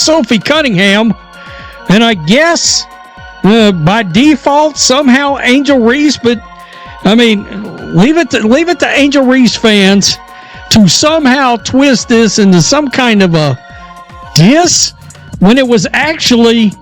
Sophie Cunningham, and I guess by default somehow Angel Reese, but I mean, leave it to Angel Reese fans to somehow twist this into some kind of a diss when it was actually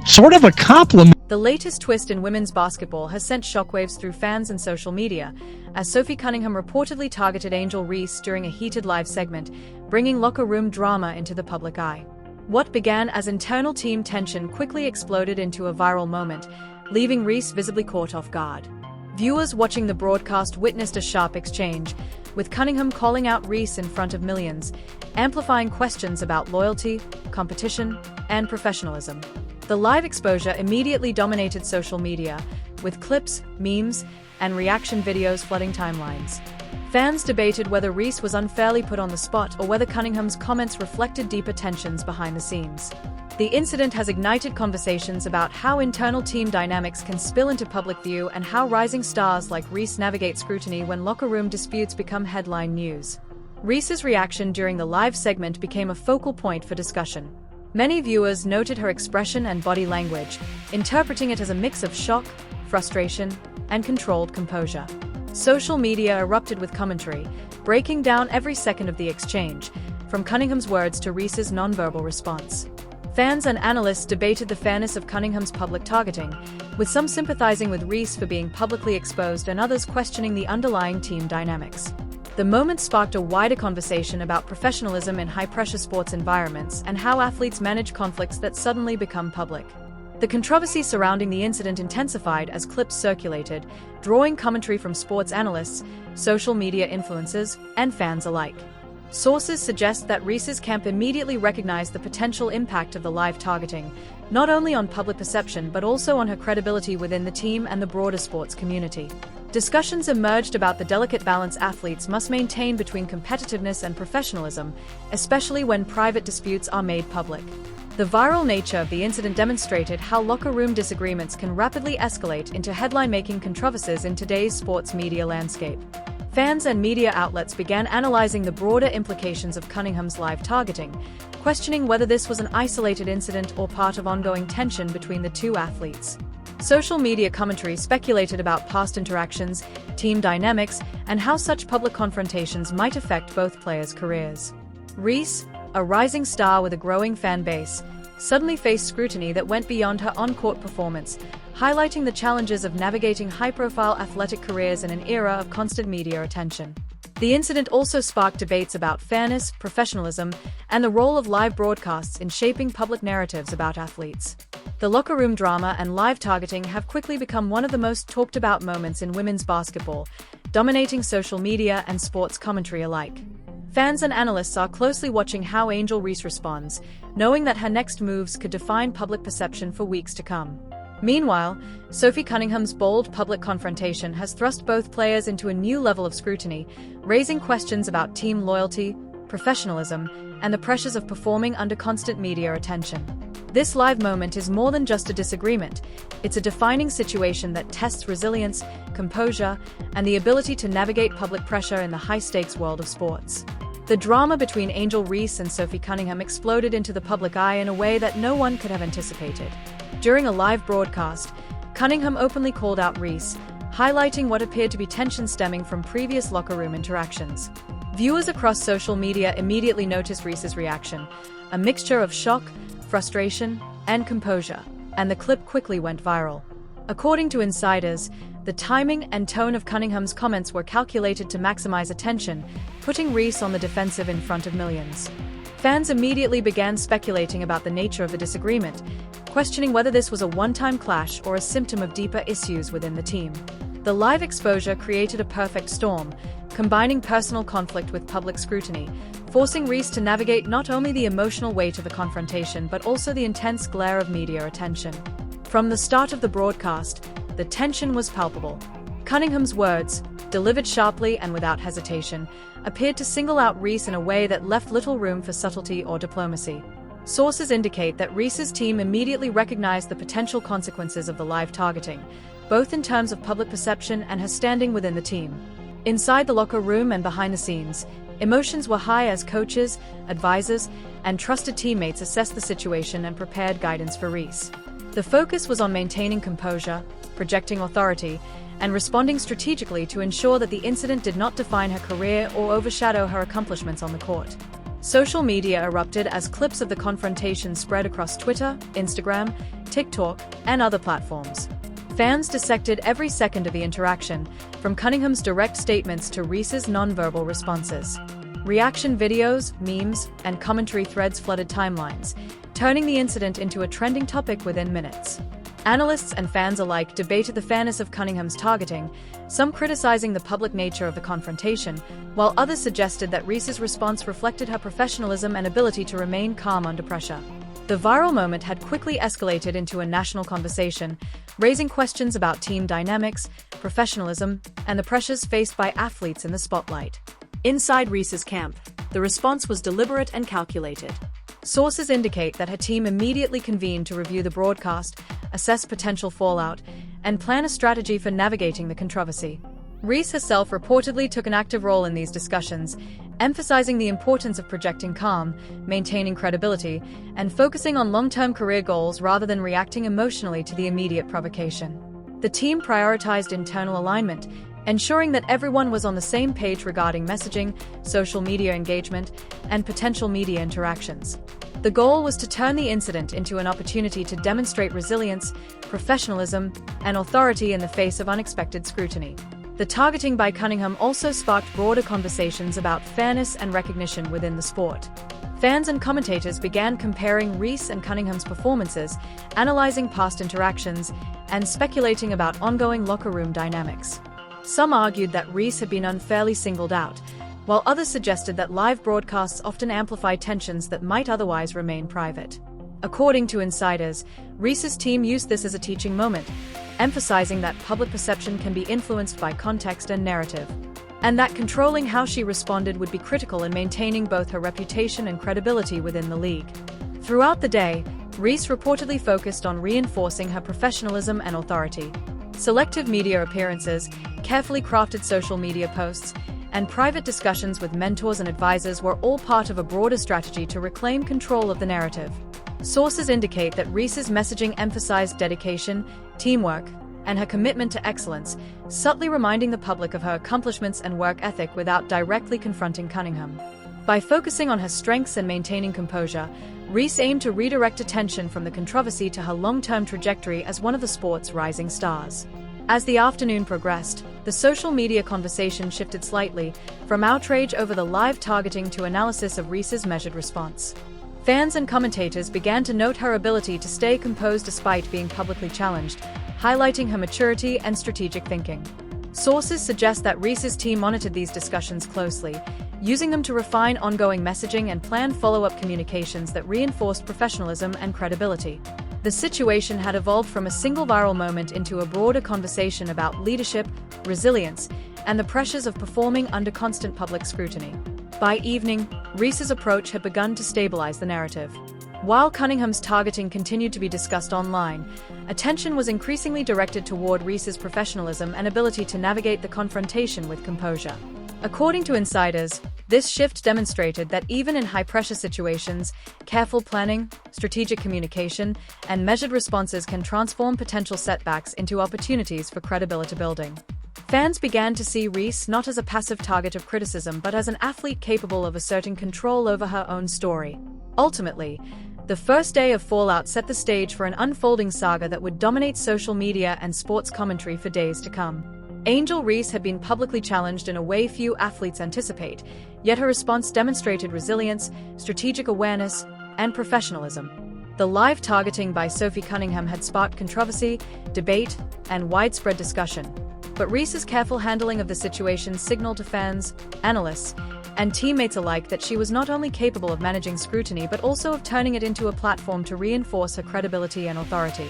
sort of a compliment. The latest twist in women's basketball has sent shockwaves through fans and social media, as Sophie Cunningham reportedly targeted Angel Reese during a heated live segment, bringing locker room drama into the public eye. What began as internal team tension quickly exploded into a viral moment, leaving Reese visibly caught off guard. Viewers watching the broadcast witnessed a sharp exchange, with Cunningham calling out Reese in front of millions, amplifying questions about loyalty, competition, and professionalism. The live exposure immediately dominated social media, with clips, memes, and reaction videos flooding timelines. Fans debated whether Reese was unfairly put on the spot or whether Cunningham's comments reflected deeper tensions behind the scenes. The incident has ignited conversations about how internal team dynamics can spill into public view and how rising stars like Reese navigate scrutiny when locker room disputes become headline news. Reese's reaction during the live segment became a focal point for discussion. Many viewers noted her expression and body language, interpreting it as a mix of shock, frustration, and controlled composure. Social media erupted with commentary, breaking down every second of the exchange, from Cunningham's words to Reese's nonverbal response. Fans and analysts debated the fairness of Cunningham's public targeting, with some sympathizing with Reese for being publicly exposed and others questioning the underlying team dynamics. The moment sparked a wider conversation about professionalism in high-pressure sports environments and how athletes manage conflicts that suddenly become public. The controversy surrounding the incident intensified as clips circulated, drawing commentary from sports analysts, social media influencers, and fans alike. Sources suggest that Reese's camp immediately recognized the potential impact of the live targeting, not only on public perception but also on her credibility within the team and the broader sports community. Discussions emerged about the delicate balance athletes must maintain between competitiveness and professionalism, especially when private disputes are made public. The viral nature of the incident demonstrated how locker room disagreements can rapidly escalate into headline-making controversies in today's sports media landscape. Fans and media outlets began analyzing the broader implications of Cunningham's live targeting, questioning whether this was an isolated incident or part of ongoing tension between the two athletes. Social media commentary speculated about past interactions, team dynamics, and how such public confrontations might affect both players' careers. Reese, a rising star with a growing fan base, suddenly faced scrutiny that went beyond her on-court performance, highlighting the challenges of navigating high-profile athletic careers in an era of constant media attention. The incident also sparked debates about fairness, professionalism, and the role of live broadcasts in shaping public narratives about athletes. The locker room drama and live targeting have quickly become one of the most talked about moments in women's basketball, dominating social media and sports commentary alike. Fans and analysts are closely watching how Angel Reese responds, knowing that her next moves could define public perception for weeks to come. Meanwhile, Sophie Cunningham's bold public confrontation has thrust both players into a new level of scrutiny, raising questions about team loyalty, professionalism, and the pressures of performing under constant media attention. This live moment is more than just a disagreement. It's a defining situation that tests resilience, composure, and the ability to navigate public pressure in the high-stakes world of sports. The drama between Angel Reese and Sophie Cunningham exploded into the public eye in a way that no one could have anticipated. During a live broadcast, Cunningham openly called out Reese, highlighting what appeared to be tension stemming from previous locker room interactions. Viewers across social media immediately noticed Reese's reaction, a mixture of shock, frustration, and composure, and the clip quickly went viral. According to insiders, the timing and tone of Cunningham's comments were calculated to maximize attention, putting Reese on the defensive in front of millions. Fans immediately began speculating about the nature of the disagreement, questioning whether this was a one-time clash or a symptom of deeper issues within the team. The live exposure created a perfect storm, combining personal conflict with public scrutiny, forcing Reese to navigate not only the emotional weight of the confrontation but also the intense glare of media attention. From the start of the broadcast, the tension was palpable. Cunningham's words, delivered sharply and without hesitation, appeared to single out Reese in a way that left little room for subtlety or diplomacy. Sources indicate that Reese's team immediately recognized the potential consequences of the live targeting, both in terms of public perception and her standing within the team. Inside the locker room and behind the scenes, Emotions were high as coaches, advisors, and trusted teammates assessed the situation and prepared guidance for Reese. The focus was on maintaining composure, projecting authority, and responding strategically to ensure that the incident did not define her career or overshadow her accomplishments on the court. Social media erupted as clips of the confrontation spread across Twitter, Instagram, TikTok, and other platforms. Fans dissected every second of the interaction, from Cunningham's direct statements to Reese's nonverbal responses. Reaction videos, memes, and commentary threads flooded timelines, turning the incident into a trending topic within minutes. Analysts and fans alike debated the fairness of Cunningham's targeting, some criticizing the public nature of the confrontation, while others suggested that Reese's response reflected her professionalism and ability to remain calm under pressure. The viral moment had quickly escalated into a national conversation, raising questions about team dynamics, professionalism, and the pressures faced by athletes in the spotlight. Inside Reese's camp, the response was deliberate and calculated. Sources indicate that her team immediately convened to review the broadcast, assess potential fallout, and plan a strategy for navigating the controversy. Reese herself reportedly took an active role in these discussions, emphasizing the importance of projecting calm, maintaining credibility, and focusing on long-term career goals rather than reacting emotionally to the immediate provocation. The team prioritized internal alignment, ensuring that everyone was on the same page regarding messaging, social media engagement, and potential media interactions. The goal was to turn the incident into an opportunity to demonstrate resilience, professionalism, and authority in the face of unexpected scrutiny. The targeting by Cunningham also sparked broader conversations about fairness and recognition within the sport. Fans and commentators began comparing Reese and Cunningham's performances, analyzing past interactions, and speculating about ongoing locker room dynamics. Some argued that Reese had been unfairly singled out, while others suggested that live broadcasts often amplify tensions that might otherwise remain private. According to insiders, Reese's team used this as a teaching moment, emphasizing that public perception can be influenced by context and narrative, and that controlling how she responded would be critical in maintaining both her reputation and credibility within the league. Throughout the day, Reese reportedly focused on reinforcing her professionalism and authority. Selective media appearances, carefully crafted social media posts, and private discussions with mentors and advisors were all part of a broader strategy to reclaim control of the narrative. Sources indicate that Reese's messaging emphasized dedication, teamwork, and her commitment to excellence, subtly reminding the public of her accomplishments and work ethic without directly confronting Cunningham. By focusing on her strengths and maintaining composure, Reese aimed to redirect attention from the controversy to her long-term trajectory as one of the sport's rising stars. As the afternoon progressed, the social media conversation shifted slightly, from outrage over the live targeting to analysis of Reese's measured response. Fans and commentators began to note her ability to stay composed despite being publicly challenged, highlighting her maturity and strategic thinking. Sources suggest that Reese's team monitored these discussions closely, using them to refine ongoing messaging and plan follow-up communications that reinforced professionalism and credibility. The situation had evolved from a single viral moment into a broader conversation about leadership, resilience, and the pressures of performing under constant public scrutiny. By evening, Reese's approach had begun to stabilize the narrative. While Cunningham's targeting continued to be discussed online, attention was increasingly directed toward Reese's professionalism and ability to navigate the confrontation with composure. According to insiders, this shift demonstrated that even in high-pressure situations, careful planning, strategic communication, and measured responses can transform potential setbacks into opportunities for credibility building. Fans began to see Reese not as a passive target of criticism but as an athlete capable of asserting control over her own story. Ultimately, the first day of Fallout set the stage for an unfolding saga that would dominate social media and sports commentary for days to come. Angel Reese had been publicly challenged in a way few athletes anticipate, yet her response demonstrated resilience, strategic awareness, and professionalism. The live targeting by Sophie Cunningham had sparked controversy, debate, and widespread discussion. But Reese's careful handling of the situation signaled to fans, analysts, and teammates alike that she was not only capable of managing scrutiny but also of turning it into a platform to reinforce her credibility and authority.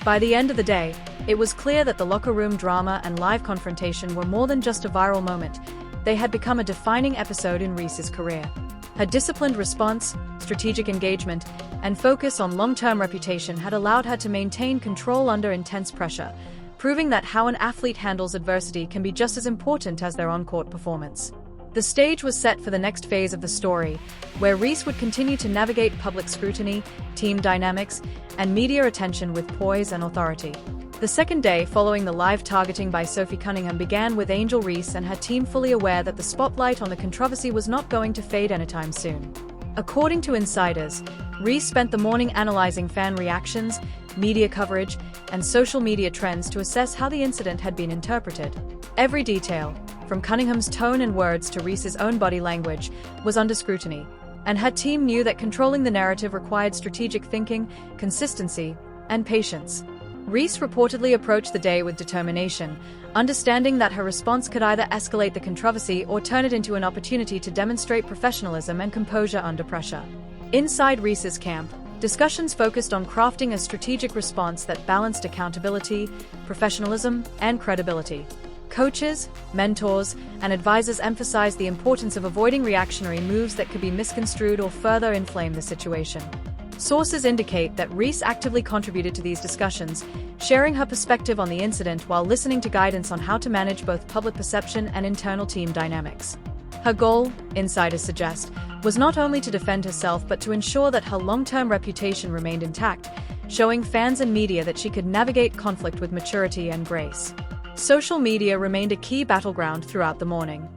By the end of the day, it was clear that the locker room drama and live confrontation were more than just a viral moment. They had become a defining episode in Reese's career. Her disciplined response, strategic engagement, and focus on long-term reputation had allowed her to maintain control under intense pressure, proving that how an athlete handles adversity can be just as important as their on-court performance. The stage was set for the next phase of the story, where Reese would continue to navigate public scrutiny, team dynamics, and media attention with poise and authority. The second day following the live targeting by Sophie Cunningham began with Angel Reese and her team fully aware that the spotlight on the controversy was not going to fade anytime soon. According to insiders, Reese spent the morning analyzing fan reactions, media coverage, and social media trends to assess how the incident had been interpreted. Every detail, from Cunningham's tone and words to Reese's own body language, was under scrutiny, and her team knew that controlling the narrative required strategic thinking, consistency, and patience. Reese reportedly approached the day with determination, understanding that her response could either escalate the controversy or turn it into an opportunity to demonstrate professionalism and composure under pressure. Inside Reese's camp, discussions focused on crafting a strategic response that balanced accountability, professionalism, and credibility. Coaches, mentors, and advisors emphasized the importance of avoiding reactionary moves that could be misconstrued or further inflame the situation. Sources indicate that Reese actively contributed to these discussions, sharing her perspective on the incident while listening to guidance on how to manage both public perception and internal team dynamics. Her goal, insiders suggest, was not only to defend herself but to ensure that her long-term reputation remained intact, showing fans and media that she could navigate conflict with maturity and grace. Social media remained a key battleground throughout the morning.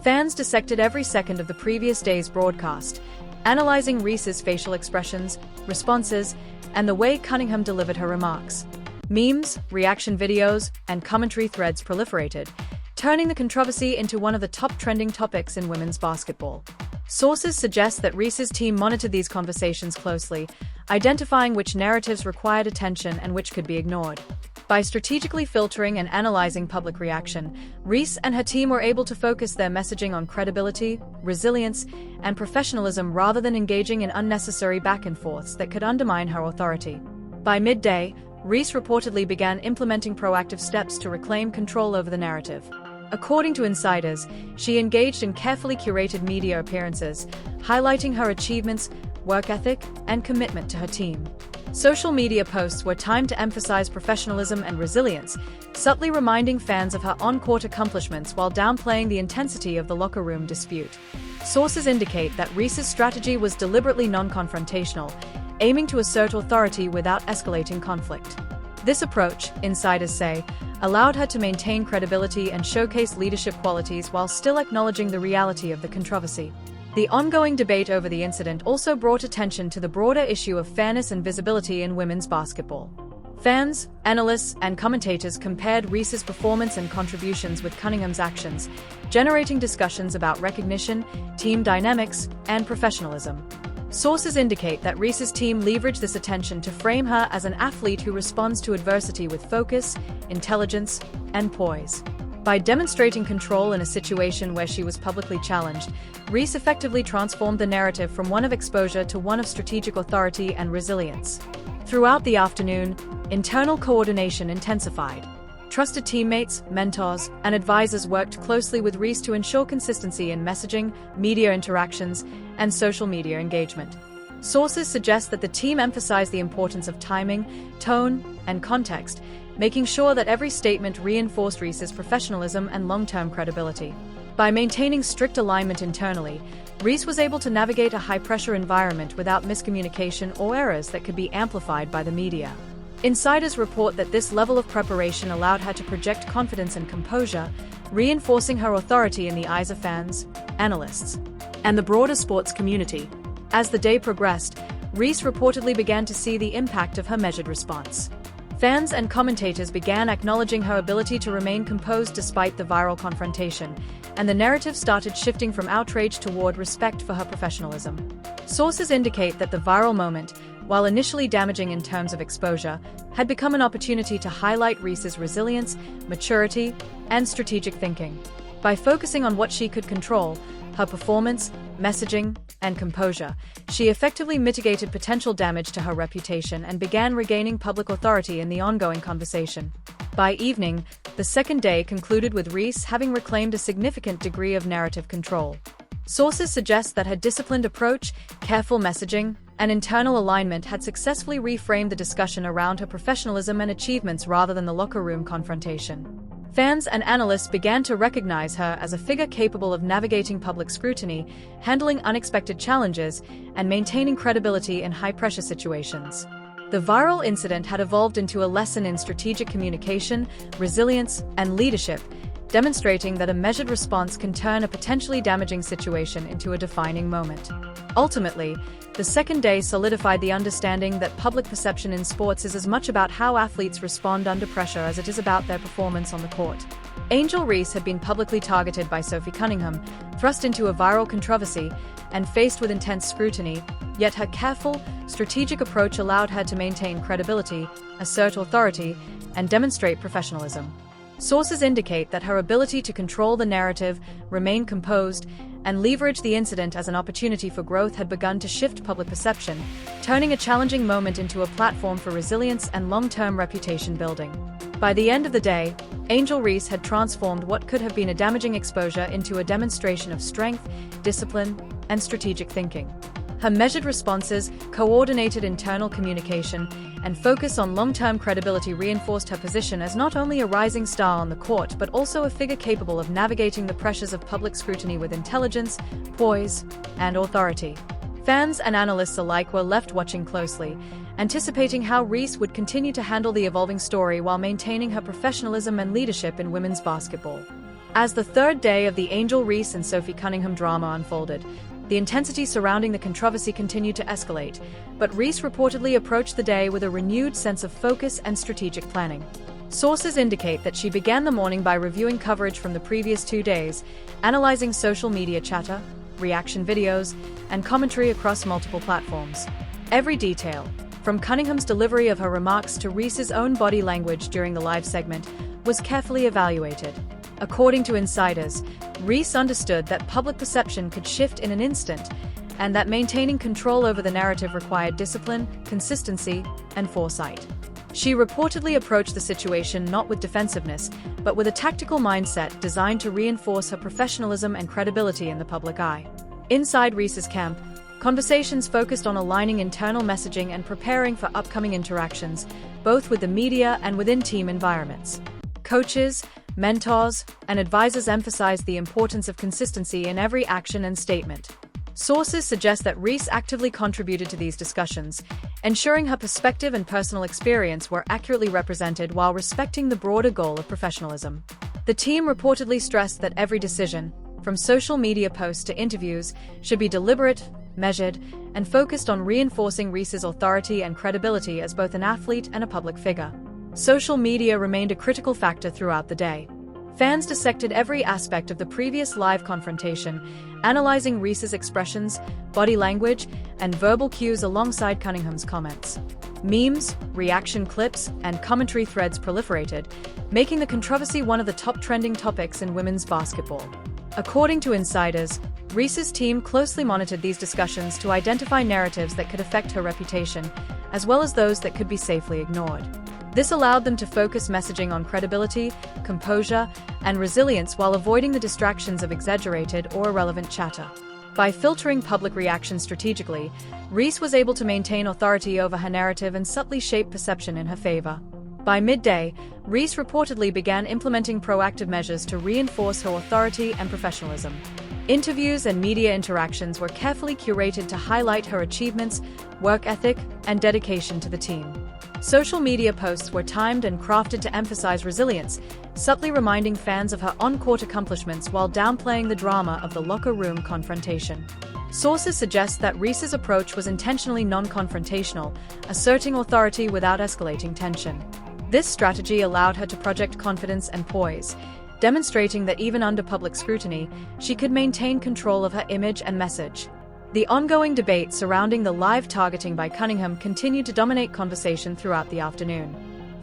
Fans dissected every second of the previous day's broadcast, analyzing Reese's facial expressions, responses, and the way Cunningham delivered her remarks. Memes, reaction videos, and commentary threads proliferated, turning the controversy into one of the top trending topics in women's basketball. Sources suggest that Reese's team monitored these conversations closely, identifying which narratives required attention and which could be ignored. By strategically filtering and analyzing public reaction, Reese and her team were able to focus their messaging on credibility, resilience, and professionalism rather than engaging in unnecessary back-and-forths that could undermine her authority. By midday, Reese reportedly began implementing proactive steps to reclaim control over the narrative. According to insiders, she engaged in carefully curated media appearances, highlighting her achievements, work ethic, and commitment to her team. Social media posts were timed to emphasize professionalism and resilience, subtly reminding fans of her on-court accomplishments while downplaying the intensity of the locker room dispute. Sources indicate that Reese's strategy was deliberately non-confrontational, aiming to assert authority without escalating conflict. This approach, insiders say, allowed her to maintain credibility and showcase leadership qualities while still acknowledging the reality of the controversy. The ongoing debate over the incident also brought attention to the broader issue of fairness and visibility in women's basketball. Fans, analysts, and commentators compared Reese's performance and contributions with Cunningham's actions, generating discussions about recognition, team dynamics, and professionalism. Sources indicate that Reese's team leveraged this attention to frame her as an athlete who responds to adversity with focus, intelligence, and poise. By demonstrating control in a situation where she was publicly challenged, Reese effectively transformed the narrative from one of exposure to one of strategic authority and resilience. Throughout the afternoon, internal coordination intensified. Trusted teammates, mentors, and advisors worked closely with Reese to ensure consistency in messaging, media interactions, and social media engagement. Sources suggest that the team emphasized the importance of timing, tone, and context, making sure that every statement reinforced Reese's professionalism and long-term credibility. By maintaining strict alignment internally, Reese was able to navigate a high-pressure environment without miscommunication or errors that could be amplified by the media. Insiders report that this level of preparation allowed her to project confidence and composure, reinforcing her authority in the eyes of fans, analysts, and the broader sports community. As the day progressed, Reese reportedly began to see the impact of her measured response. Fans and commentators began acknowledging her ability to remain composed despite the viral confrontation, and the narrative started shifting from outrage toward respect for her professionalism. Sources indicate that the viral moment, while initially damaging in terms of exposure, had become an opportunity to highlight Reese's resilience, maturity, and strategic thinking. By focusing on what she could control, her performance, messaging, and composure, she effectively mitigated potential damage to her reputation and began regaining public authority in the ongoing conversation. By evening, the second day concluded with Reese having reclaimed a significant degree of narrative control. Sources suggest that her disciplined approach, careful messaging, and internal alignment had successfully reframed the discussion around her professionalism and achievements rather than the locker room confrontation. Fans and analysts began to recognize her as a figure capable of navigating public scrutiny, handling unexpected challenges, and maintaining credibility in high-pressure situations. The viral incident had evolved into a lesson in strategic communication, resilience, and leadership, demonstrating that a measured response can turn a potentially damaging situation into a defining moment. Ultimately, the second day solidified the understanding that public perception in sports is as much about how athletes respond under pressure as it is about their performance on the court. Angel Reese had been publicly targeted by Sophie Cunningham, thrust into a viral controversy, and faced with intense scrutiny, yet her careful, strategic approach allowed her to maintain credibility, assert authority, and demonstrate professionalism. Sources indicate that her ability to control the narrative, remain composed, and leverage the incident as an opportunity for growth had begun to shift public perception, turning a challenging moment into a platform for resilience and long-term reputation building. By the end of the day, Angel Reese had transformed what could have been a damaging exposure into a demonstration of strength, discipline, and strategic thinking. Her measured responses, coordinated internal communication, and focus on long-term credibility reinforced her position as not only a rising star on the court but also a figure capable of navigating the pressures of public scrutiny with intelligence, poise, and authority. Fans and analysts alike were left watching closely, anticipating how Reese would continue to handle the evolving story while maintaining her professionalism and leadership in women's basketball. As the third day of the Angel Reese and Sophie Cunningham drama unfolded, the intensity surrounding the controversy continued to escalate, but Reese reportedly approached the day with a renewed sense of focus and strategic planning. Sources indicate that she began the morning by reviewing coverage from the previous 2 days, analyzing social media chatter, reaction videos, and commentary across multiple platforms. Every detail, from Cunningham's delivery of her remarks to Reese's own body language during the live segment, was carefully evaluated. According to insiders, Reese understood that public perception could shift in an instant, and that maintaining control over the narrative required discipline, consistency, and foresight. She reportedly approached the situation not with defensiveness, but with a tactical mindset designed to reinforce her professionalism and credibility in the public eye. Inside Reese's camp, conversations focused on aligning internal messaging and preparing for upcoming interactions, both with the media and within team environments. Coaches, mentors, and advisors emphasized the importance of consistency in every action and statement. Sources suggest that Reese actively contributed to these discussions, ensuring her perspective and personal experience were accurately represented while respecting the broader goal of professionalism. The team reportedly stressed that every decision, from social media posts to interviews, should be deliberate, measured, and focused on reinforcing Reese's authority and credibility as both an athlete and a public figure. Social media remained a critical factor throughout the day. Fans dissected every aspect of the previous live confrontation, analyzing Reese's expressions, body language, and verbal cues alongside Cunningham's comments. Memes, reaction clips, and commentary threads proliferated, making the controversy one of the top trending topics in women's basketball. According to insiders, Reese's team closely monitored these discussions to identify narratives that could affect her reputation, as well as those that could be safely ignored. This allowed them to focus messaging on credibility, composure, and resilience while avoiding the distractions of exaggerated or irrelevant chatter. By filtering public reaction strategically, Reese was able to maintain authority over her narrative and subtly shape perception in her favor. By midday, Reese reportedly began implementing proactive measures to reinforce her authority and professionalism. Interviews and media interactions were carefully curated to highlight her achievements, work ethic, and dedication to the team. Social media posts were timed and crafted to emphasize resilience, subtly reminding fans of her on-court accomplishments while downplaying the drama of the locker room confrontation. Sources suggest that Reese's approach was intentionally non-confrontational, asserting authority without escalating tension. This strategy allowed her to project confidence and poise, demonstrating that even under public scrutiny, she could maintain control of her image and message. The ongoing debate surrounding the live targeting by Cunningham continued to dominate conversation throughout the afternoon.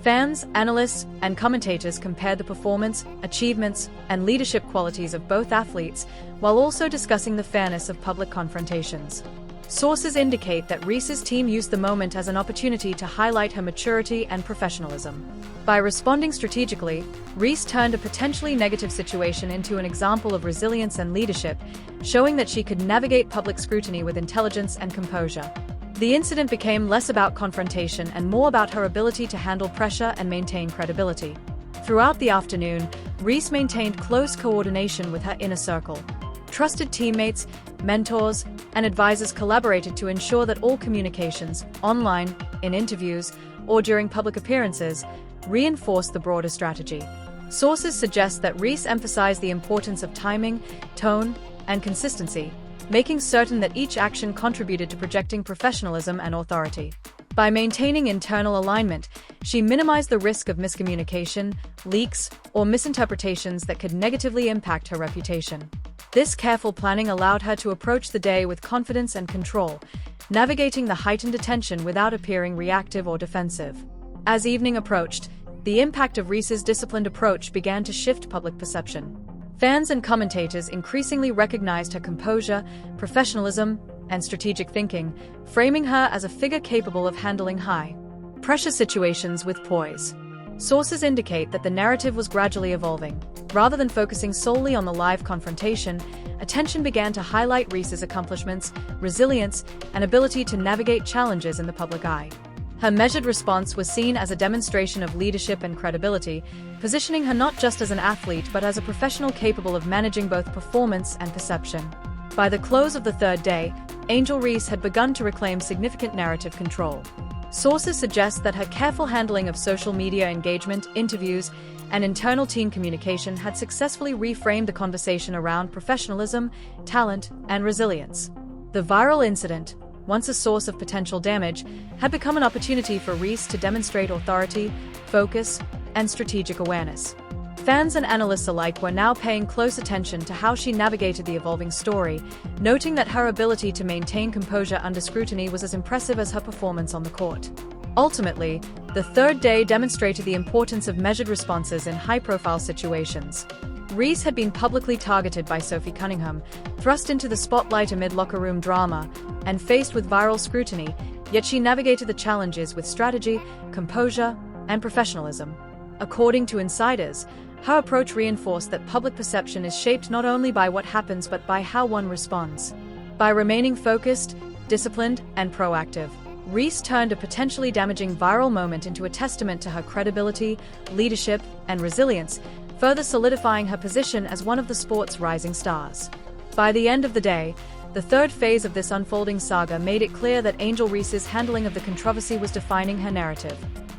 Fans, analysts, and commentators compared the performance, achievements, and leadership qualities of both athletes, while also discussing the fairness of public confrontations. Sources indicate that Reese's team used the moment as an opportunity to highlight her maturity and professionalism. By responding strategically, Reese turned a potentially negative situation into an example of resilience and leadership, showing that she could navigate public scrutiny with intelligence and composure. The incident became less about confrontation and more about her ability to handle pressure and maintain credibility. Throughout the afternoon, Reese maintained close coordination with her inner circle. Trusted teammates, mentors, and advisors collaborated to ensure that all communications, online, in interviews, or during public appearances, reinforced the broader strategy. Sources suggest that Reese emphasized the importance of timing, tone, and consistency, making certain that each action contributed to projecting professionalism and authority. By maintaining internal alignment, she minimized the risk of miscommunication, leaks, or misinterpretations that could negatively impact her reputation. This careful planning allowed her to approach the day with confidence and control, navigating the heightened attention without appearing reactive or defensive. As evening approached, the impact of Reese's disciplined approach began to shift public perception. Fans and commentators increasingly recognized her composure, professionalism, and strategic thinking, framing her as a figure capable of handling high-pressure situations with poise. Sources indicate that the narrative was gradually evolving. Rather than focusing solely on the live confrontation, attention began to highlight Reese's accomplishments, resilience, and ability to navigate challenges in the public eye. Her measured response was seen as a demonstration of leadership and credibility, positioning her not just as an athlete but as a professional capable of managing both performance and perception. By the close of the third day, Angel Reese had begun to reclaim significant narrative control. Sources suggest that her careful handling of social media engagement, interviews, and internal team communication had successfully reframed the conversation around professionalism, talent, and resilience. The viral incident, once a source of potential damage, had become an opportunity for Reese to demonstrate authority, focus, and strategic awareness. Fans and analysts alike were now paying close attention to how she navigated the evolving story, noting that her ability to maintain composure under scrutiny was as impressive as her performance on the court. Ultimately, the third day demonstrated the importance of measured responses in high-profile situations. Reese had been publicly targeted by Sophie Cunningham, thrust into the spotlight amid locker room drama, and faced with viral scrutiny, yet she navigated the challenges with strategy, composure, and professionalism. According to insiders, her approach reinforced that public perception is shaped not only by what happens but by how one responds. By remaining focused, disciplined, and proactive, Reese turned a potentially damaging viral moment into a testament to her credibility, leadership, and resilience, further solidifying her position as one of the sport's rising stars. By the end of the day, the third phase of this unfolding saga made it clear that Angel Reese's handling of the controversy was defining her narrative.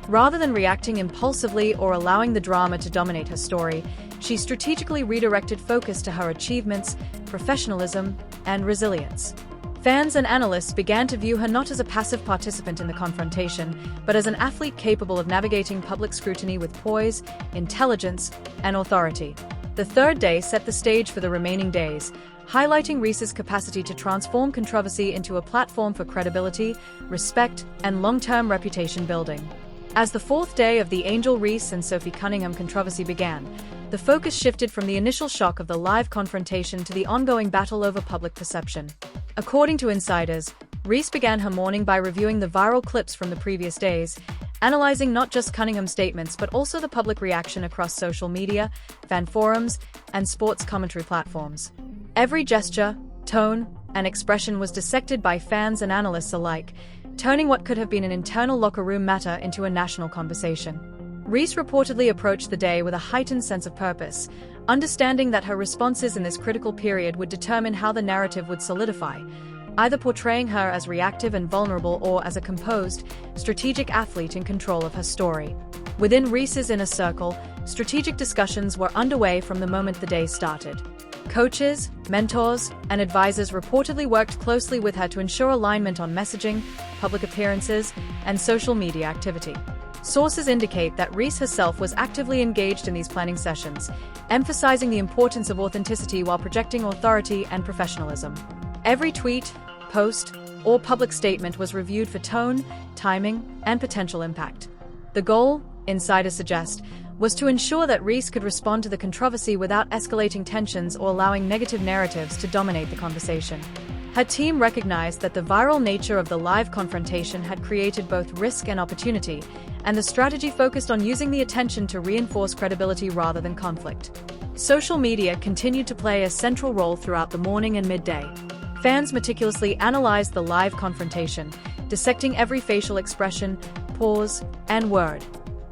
Rather than reacting impulsively or allowing the drama to dominate her story, she strategically redirected focus to her achievements, professionalism, and resilience. Fans and analysts began to view her not as a passive participant in the confrontation, but as an athlete capable of navigating public scrutiny with poise, intelligence, and authority. The third day set the stage for the remaining days, highlighting Reese's capacity to transform controversy into a platform for credibility, respect, and long-term reputation building. As the fourth day of the Angel Reese and Sophie Cunningham controversy began, the focus shifted from the initial shock of the live confrontation to the ongoing battle over public perception. According to insiders, Reese began her morning by reviewing the viral clips from the previous days, analyzing not just Cunningham's statements but also the public reaction across social media, fan forums, and sports commentary platforms. Every gesture, tone, and expression was dissected by fans and analysts alike, turning what could have been an internal locker room matter into a national conversation. Reese reportedly approached the day with a heightened sense of purpose, understanding that her responses in this critical period would determine how the narrative would solidify, either portraying her as reactive and vulnerable or as a composed, strategic athlete in control of her story. Within Reese's inner circle, strategic discussions were underway from the moment the day started. Coaches, mentors, and advisors reportedly worked closely with her to ensure alignment on messaging, public appearances, and social media activity. Sources indicate that Reese herself was actively engaged in these planning sessions, emphasizing the importance of authenticity while projecting authority and professionalism. Every tweet, post, or public statement was reviewed for tone, timing, and potential impact. The goal, insiders suggest, was to ensure that Reese could respond to the controversy without escalating tensions or allowing negative narratives to dominate the conversation. Her team recognized that the viral nature of the live confrontation had created both risk and opportunity, and the strategy focused on using the attention to reinforce credibility rather than conflict. Social media continued to play a central role throughout the morning and midday. Fans meticulously analyzed the live confrontation, dissecting every facial expression, pause, and word.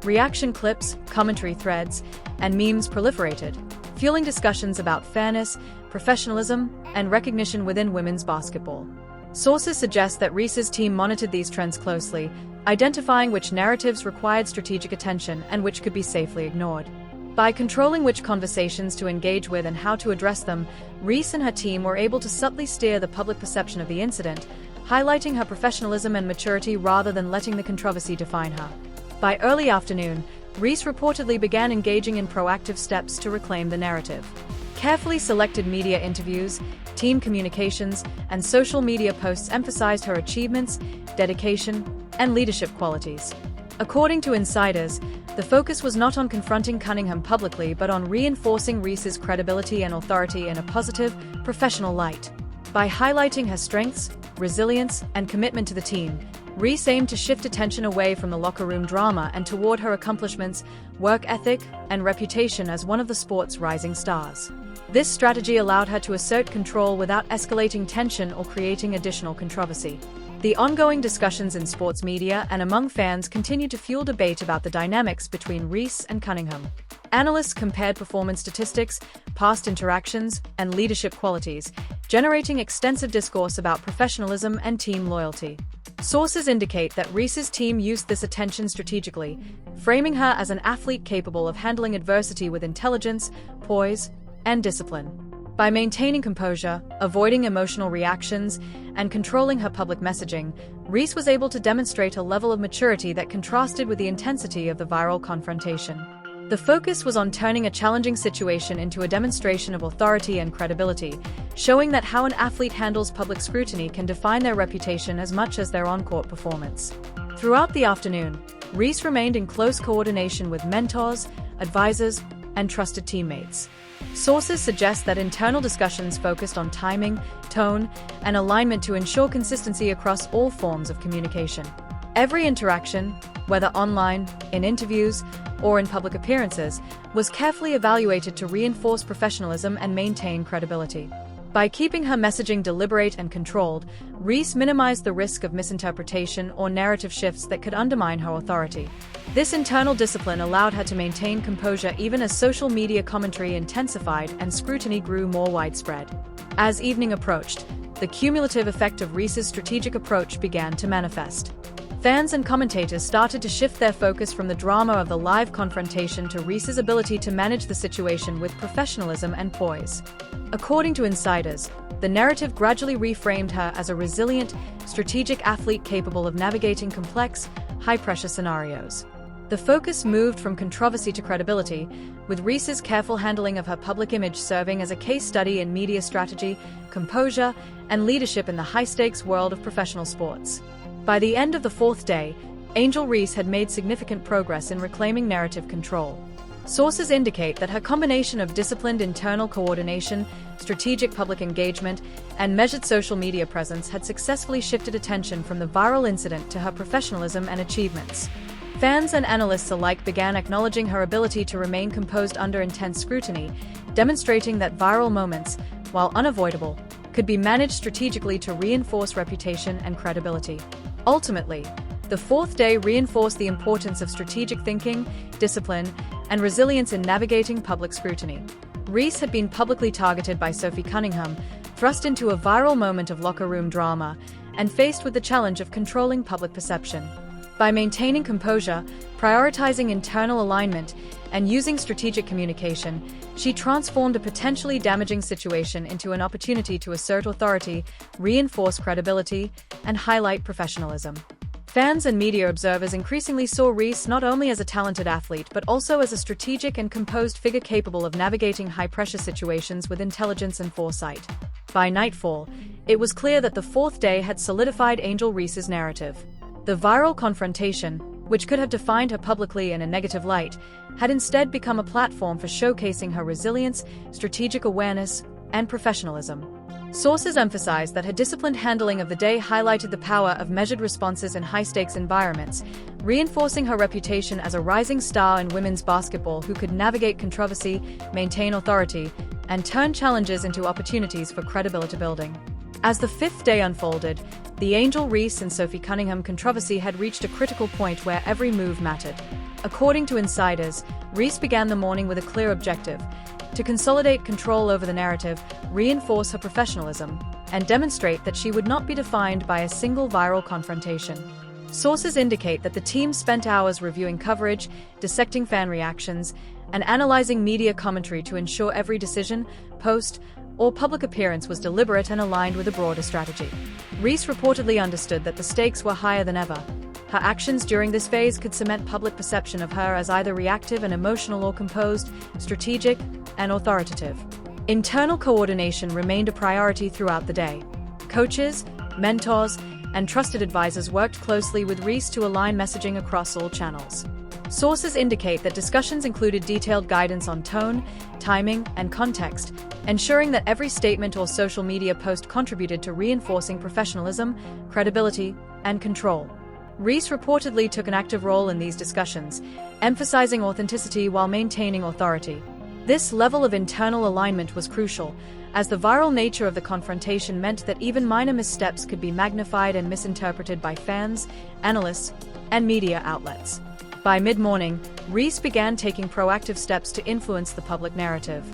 Reaction clips, commentary threads, and memes proliferated, fueling discussions about fairness, professionalism, and recognition within women's basketball. Sources suggest that Reese's team monitored these trends closely, identifying which narratives required strategic attention and which could be safely ignored. By controlling which conversations to engage with and how to address them, Reese and her team were able to subtly steer the public perception of the incident, highlighting her professionalism and maturity rather than letting the controversy define her. By early afternoon, Reese reportedly began engaging in proactive steps to reclaim the narrative. Carefully selected media interviews, team communications, and social media posts emphasized her achievements, dedication, and leadership qualities. According to insiders, the focus was not on confronting Cunningham publicly but on reinforcing Reese's credibility and authority in a positive, professional light. By highlighting her strengths, resilience, and commitment to the team, Reese aimed to shift attention away from the locker room drama and toward her accomplishments, work ethic, and reputation as one of the sport's rising stars. This strategy allowed her to assert control without escalating tension or creating additional controversy. The ongoing discussions in sports media and among fans continued to fuel debate about the dynamics between Reese and Cunningham. Analysts compared performance statistics, past interactions, and leadership qualities, generating extensive discourse about professionalism and team loyalty. Sources indicate that Reese's team used this attention strategically, framing her as an athlete capable of handling adversity with intelligence, poise, and discipline. By maintaining composure, avoiding emotional reactions, and controlling her public messaging, Reese was able to demonstrate a level of maturity that contrasted with the intensity of the viral confrontation. The focus was on turning a challenging situation into a demonstration of authority and credibility, showing that how an athlete handles public scrutiny can define their reputation as much as their on-court performance. Throughout the afternoon, Reese remained in close coordination with mentors, advisors, and trusted teammates. Sources suggest that internal discussions focused on timing, tone, and alignment to ensure consistency across all forms of communication. Every interaction, whether online, in interviews, or in public appearances, was carefully evaluated to reinforce professionalism and maintain credibility. By keeping her messaging deliberate and controlled, Reese minimized the risk of misinterpretation or narrative shifts that could undermine her authority. This internal discipline allowed her to maintain composure even as social media commentary intensified and scrutiny grew more widespread. As evening approached, the cumulative effect of Reese's strategic approach began to manifest. Fans and commentators started to shift their focus from the drama of the live confrontation to Reese's ability to manage the situation with professionalism and poise. According to insiders, the narrative gradually reframed her as a resilient, strategic athlete capable of navigating complex, high-pressure scenarios. The focus moved from controversy to credibility, with Reese's careful handling of her public image serving as a case study in media strategy, composure, and leadership in the high-stakes world of professional sports. By the end of the fourth day, Angel Reese had made significant progress in reclaiming narrative control. Sources indicate that her combination of disciplined internal coordination, strategic public engagement, and measured social media presence had successfully shifted attention from the viral incident to her professionalism and achievements. Fans and analysts alike began acknowledging her ability to remain composed under intense scrutiny, demonstrating that viral moments, while unavoidable, could be managed strategically to reinforce reputation and credibility. Ultimately, the fourth day reinforced the importance of strategic thinking, discipline, and resilience in navigating public scrutiny. Reese had been publicly targeted by Sophie Cunningham, thrust into a viral moment of locker room drama, and faced with the challenge of controlling public perception. By maintaining composure, prioritizing internal alignment, and using strategic communication, she transformed a potentially damaging situation into an opportunity to assert authority, reinforce credibility, and highlight professionalism. Fans and media observers increasingly saw Reese not only as a talented athlete but also as a strategic and composed figure capable of navigating high-pressure situations with intelligence and foresight. By nightfall, it was clear that the fourth day had solidified Angel Reese's narrative. The viral confrontation, which could have defined her publicly in a negative light, had instead become a platform for showcasing her resilience, strategic awareness, and professionalism. Sources emphasized that her disciplined handling of the day highlighted the power of measured responses in high-stakes environments, reinforcing her reputation as a rising star in women's basketball who could navigate controversy, maintain authority, and turn challenges into opportunities for credibility building. As the fifth day unfolded, the Angel Reese and Sophie Cunningham controversy had reached a critical point where every move mattered. According to insiders, Reese began the morning with a clear objective: to consolidate control over the narrative, reinforce her professionalism, and demonstrate that she would not be defined by a single viral confrontation. Sources indicate that the team spent hours reviewing coverage, dissecting fan reactions, and analyzing media commentary to ensure every decision, post, or public appearance was deliberate and aligned with a broader strategy. Reese reportedly understood that the stakes were higher than ever. Her actions during this phase could cement public perception of her as either reactive and emotional or composed, strategic, and authoritative. Internal coordination remained a priority throughout the day. Coaches, mentors, and trusted advisors worked closely with Reese to align messaging across all channels. Sources indicate that discussions included detailed guidance on tone, timing, and context, ensuring that every statement or social media post contributed to reinforcing professionalism, credibility, and control. Reese reportedly took an active role in these discussions, emphasizing authenticity while maintaining authority. This level of internal alignment was crucial, as the viral nature of the confrontation meant that even minor missteps could be magnified and misinterpreted by fans, analysts, and media outlets. By mid-morning, Reese began taking proactive steps to influence the public narrative.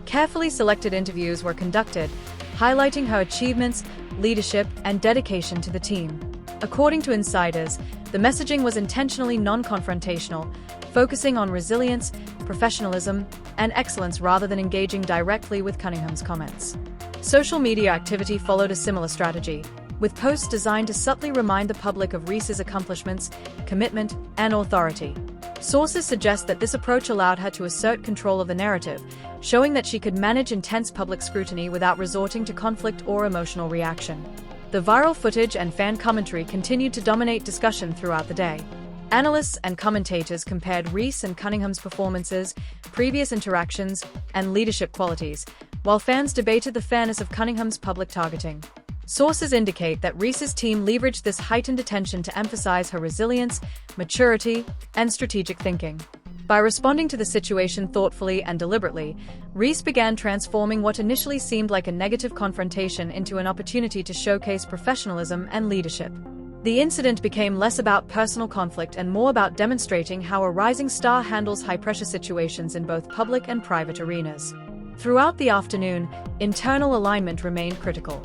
Carefully selected interviews were conducted, highlighting her achievements, leadership, and dedication to the team. According to insiders, the messaging was intentionally non-confrontational, focusing on resilience, professionalism, and excellence rather than engaging directly with Cunningham's comments. Social media activity followed a similar strategy, with posts designed to subtly remind the public of Reese's accomplishments, commitment, and authority. Sources suggest that this approach allowed her to assert control of the narrative, showing that she could manage intense public scrutiny without resorting to conflict or emotional reaction. The viral footage and fan commentary continued to dominate discussion throughout the day. Analysts and commentators compared Reese and Cunningham's performances, previous interactions, and leadership qualities, while fans debated the fairness of Cunningham's public targeting. Sources indicate that Reese's team leveraged this heightened attention to emphasize her resilience, maturity, and strategic thinking. By responding to the situation thoughtfully and deliberately, Reese began transforming what initially seemed like a negative confrontation into an opportunity to showcase professionalism and leadership. The incident became less about personal conflict and more about demonstrating how a rising star handles high-pressure situations in both public and private arenas. Throughout the afternoon, internal alignment remained critical.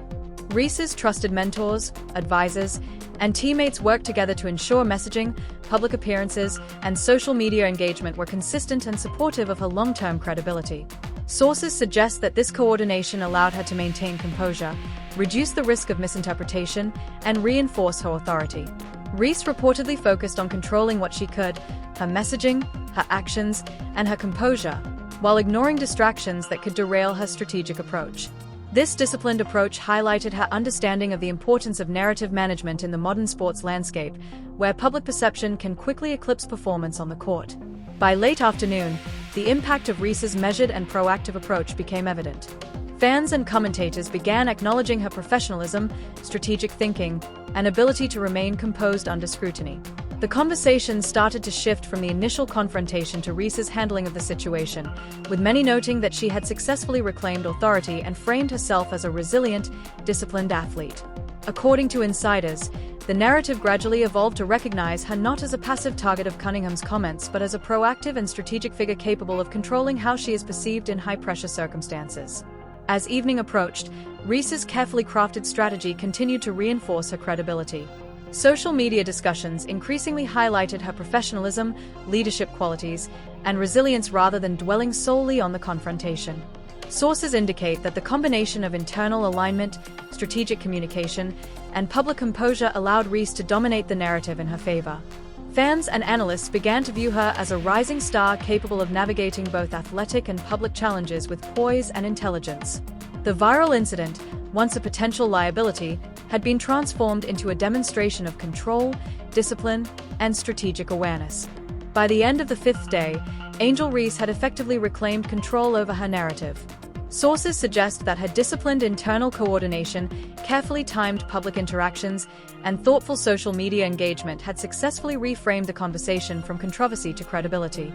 Reese's trusted mentors, advisors, and teammates worked together to ensure messaging, public appearances, and social media engagement were consistent and supportive of her long-term credibility. Sources suggest that this coordination allowed her to maintain composure, reduce the risk of misinterpretation, and reinforce her authority. Reese reportedly focused on controlling what she could: her messaging, her actions, and her composure, while ignoring distractions that could derail her strategic approach. This disciplined approach highlighted her understanding of the importance of narrative management in the modern sports landscape, where public perception can quickly eclipse performance on the court. By late afternoon, the impact of Reese's measured and proactive approach became evident. Fans and commentators began acknowledging her professionalism, strategic thinking, and ability to remain composed under scrutiny. The conversation started to shift from the initial confrontation to Reese's handling of the situation, with many noting that she had successfully reclaimed authority and framed herself as a resilient, disciplined athlete. According to insiders, the narrative gradually evolved to recognize her not as a passive target of Cunningham's comments but as a proactive and strategic figure capable of controlling how she is perceived in high-pressure circumstances. As evening approached, Reese's carefully crafted strategy continued to reinforce her credibility. Social media discussions increasingly highlighted her professionalism, leadership qualities, and resilience rather than dwelling solely on the confrontation. Sources indicate that the combination of internal alignment, strategic communication, and public composure allowed Reese to dominate the narrative in her favor. Fans and analysts began to view her as a rising star capable of navigating both athletic and public challenges with poise and intelligence. The viral incident, once a potential liability, had been transformed into a demonstration of control, discipline, and strategic awareness. By the end of the fifth day, Angel Reese had effectively reclaimed control over her narrative. Sources suggest that her disciplined internal coordination, carefully timed public interactions, and thoughtful social media engagement had successfully reframed the conversation from controversy to credibility.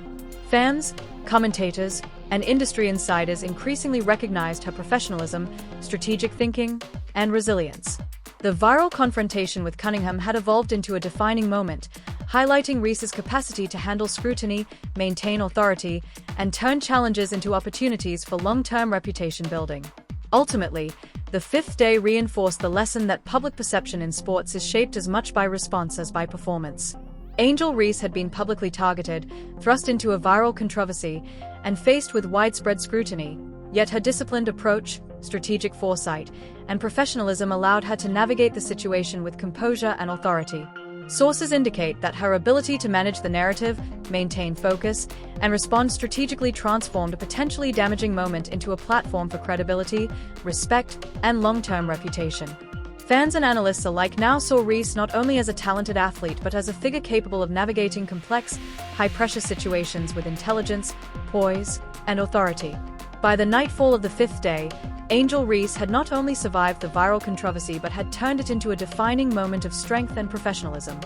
Fans, commentators, and industry insiders increasingly recognized her professionalism, strategic thinking, and resilience. The viral confrontation with Cunningham had evolved into a defining moment, highlighting Reese's capacity to handle scrutiny, maintain authority, and turn challenges into opportunities for long-term reputation building. Ultimately, the fifth day reinforced the lesson that public perception in sports is shaped as much by response as by performance. Angel Reese had been publicly targeted, thrust into a viral controversy, and faced with widespread scrutiny, yet her disciplined approach, strategic foresight, and professionalism allowed her to navigate the situation with composure and authority. Sources indicate that her ability to manage the narrative, maintain focus, and respond strategically transformed a potentially damaging moment into a platform for credibility, respect, and long-term reputation. Fans and analysts alike now saw Reese not only as a talented athlete but as a figure capable of navigating complex, high-pressure situations with intelligence, poise, and authority. By the nightfall of the fifth day, Angel Reese had not only survived the viral controversy but had turned it into a defining moment of strength and professionalism.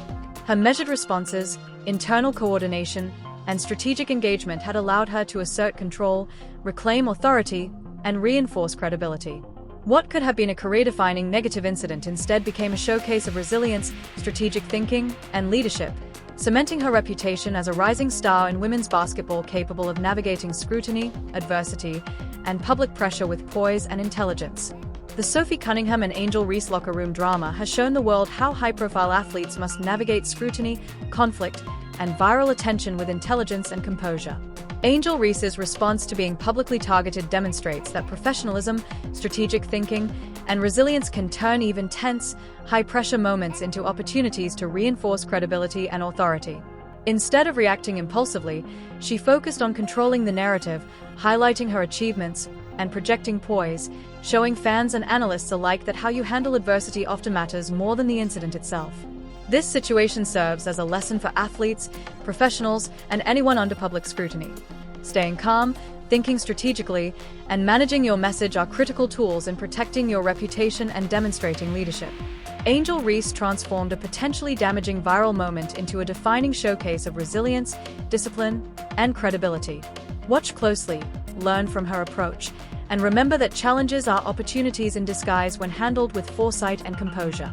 Her measured responses, internal coordination, and strategic engagement had allowed her to assert control, reclaim authority, and reinforce credibility. What could have been a career-defining negative incident instead became a showcase of resilience, strategic thinking, and leadership, cementing her reputation as a rising star in women's basketball capable of navigating scrutiny, adversity, and public pressure with poise and intelligence. The Sophie Cunningham and Angel Reese locker room drama has shown the world how high-profile athletes must navigate scrutiny, conflict, and viral attention with intelligence and composure. Angel Reese's response to being publicly targeted demonstrates that professionalism, strategic thinking, and resilience can turn even tense, high-pressure moments into opportunities to reinforce credibility and authority. Instead of reacting impulsively, she focused on controlling the narrative, highlighting her achievements, and projecting poise, showing fans and analysts alike that how you handle adversity often matters more than the incident itself. This situation serves as a lesson for athletes, professionals, and anyone under public scrutiny. Staying calm, thinking strategically, and managing your message are critical tools in protecting your reputation and demonstrating leadership. Angel Reese transformed a potentially damaging viral moment into a defining showcase of resilience, discipline, and credibility. Watch closely, learn from her approach, and remember that challenges are opportunities in disguise when handled with foresight and composure.